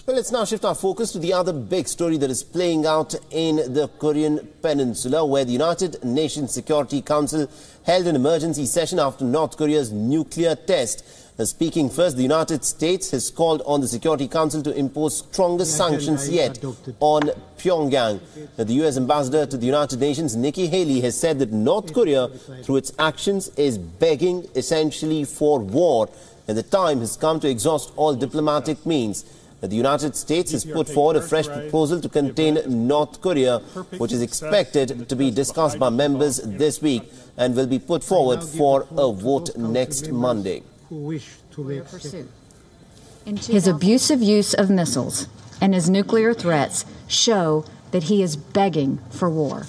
Well, let's now shift our focus to the other big story that is playing out in the Korean Peninsula, where the United Nations Security Council held an emergency session after North Korea's nuclear test. Speaking first, the United States has called on the Security Council to impose stronger sanctions yet on Pyongyang. The U.S. ambassador to the United Nations, Nikkey Hailey, has said that North Korea, through its actions, is begging essentially for war, and the time has come to exhaust all diplomatic means. The United States has put forward a fresh proposal to contain North Korea, which is expected to be discussed by members this week and will be put forward for a vote next Monday. His abusive use of missiles and his nuclear threats show that he is begging for war.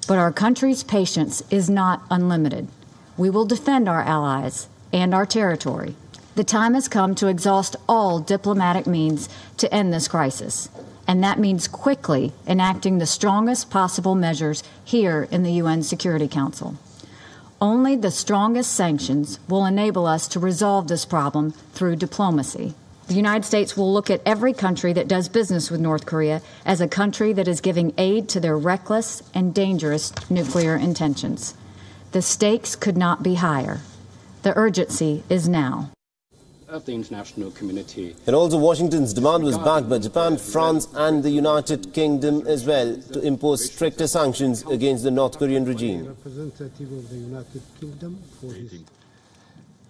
But our country's patience is not unlimited. We will defend our allies and our territory. The time has come to exhaust all diplomatic means to end this crisis, and that means quickly enacting the strongest possible measures here in the UN Security Council. Only the strongest sanctions will enable us to resolve this problem through diplomacy. The United States will look at every country that does business with North Korea as a country that is giving aid to their reckless and dangerous nuclear intentions. The stakes could not be higher. The urgency is now. Of the international community. And also Washington's demand was backed by Japan, France and the United Kingdom as well to impose stricter sanctions against the North Korean regime.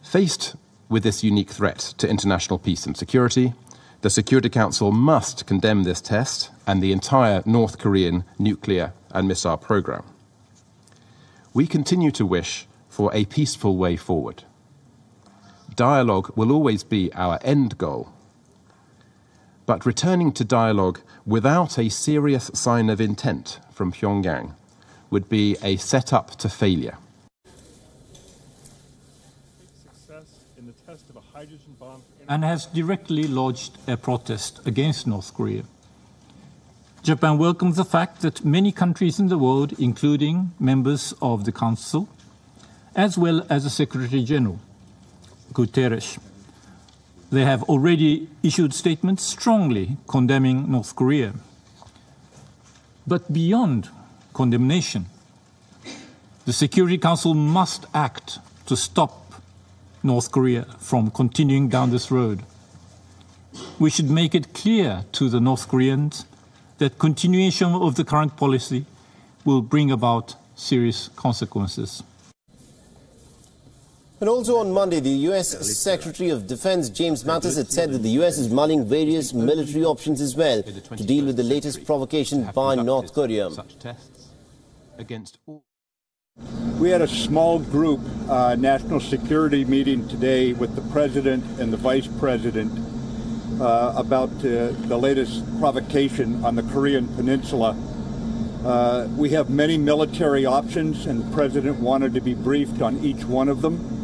Faced with this unique threat to international peace and security, the Security Council must condemn this test and the entire North Korean nuclear and missile program. We continue to wish for a peaceful way forward. Dialogue will always be our end goal. But returning to dialogue without a serious sign of intent from Pyongyang would be a setup to failure. And has directly lodged a protest against North Korea. Japan welcomes the fact that many countries in the world, including members of the Council, as well as the Secretary General, Guterres. They have already issued statements strongly condemning North Korea. But beyond condemnation, the Security Council must act to stop North Korea from continuing down this road. We should make it clear to the North Koreans that continuation of the current policy will bring about serious consequences. And also on Monday, the U.S. Secretary of Defense James Mattis had said that the U.S. is mulling various military options as well to deal with the latest provocation by North Korea. We had a small group national security meeting today with the President and the Vice President about the latest provocation on the Korean Peninsula. We have many military options, and the President wanted to be briefed on each one of them.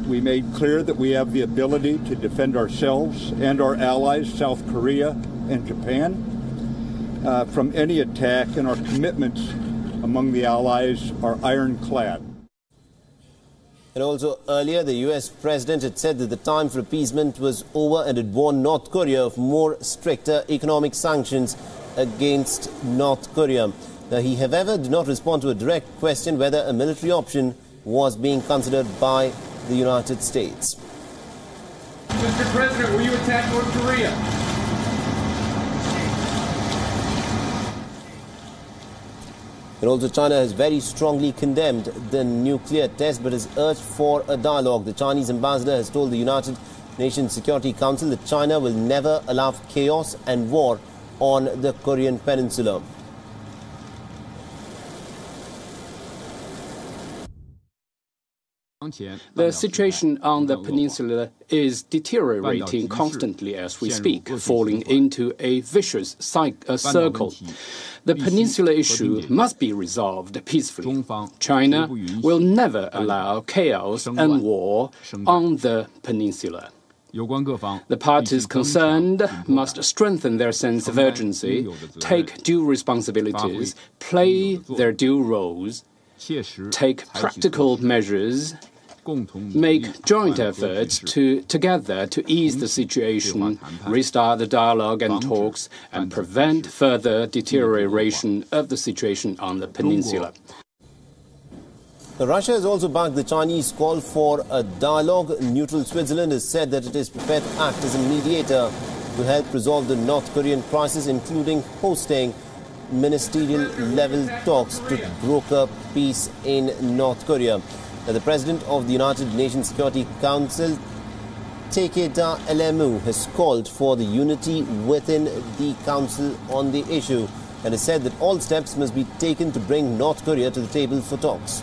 We made clear that we have the ability to defend ourselves and our allies, South Korea and Japan, from any attack, and our commitments among the allies are ironclad. And also earlier, the U.S. President had said that the time for appeasement was over and had warned North Korea of more stricter economic sanctions against North Korea. Now, he, however, did not respond to a direct question whether a military option was being considered by the United States. Mr. President, will you attack North Korea? And also China has very strongly condemned the nuclear test but has urged for a dialogue. The Chinese ambassador has told the United Nations Security Council that China will never allow chaos and war on the Korean Peninsula. The situation on the peninsula is deteriorating constantly as we speak, falling into a vicious circle. The peninsula issue must be resolved peacefully. China will never allow chaos and war on the peninsula. The parties concerned must strengthen their sense of urgency, take due responsibilities, play their due roles, take practical measures, make joint efforts together to ease the situation, restart the dialogue and talks, and prevent further deterioration of the situation on the peninsula. Russia has also backed the Chinese call for a dialogue. Neutral Switzerland has said that it is prepared to act as a mediator to help resolve the North Korean crisis, including hosting ministerial-level talks to broker peace in North Korea. Now, the President of the United Nations Security Council, Takeda Elemu, has called for the unity within the Council on the issue and has said that all steps must be taken to bring North Korea to the table for talks.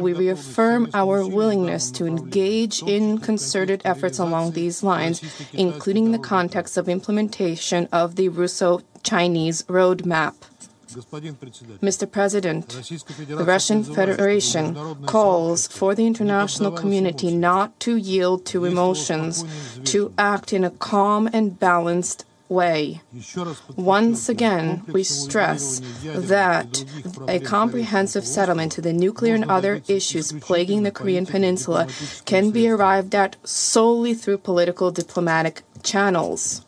We reaffirm our willingness to engage in concerted efforts along these lines, including the context of implementation of the Russo-Chinese roadmap. Mr. President, the Russian Federation calls for the international community not to yield to emotions, to act in a calm and balanced way. Once again, we stress that a comprehensive settlement to the nuclear and other issues plaguing the Korean Peninsula can be arrived at solely through political diplomatic channels.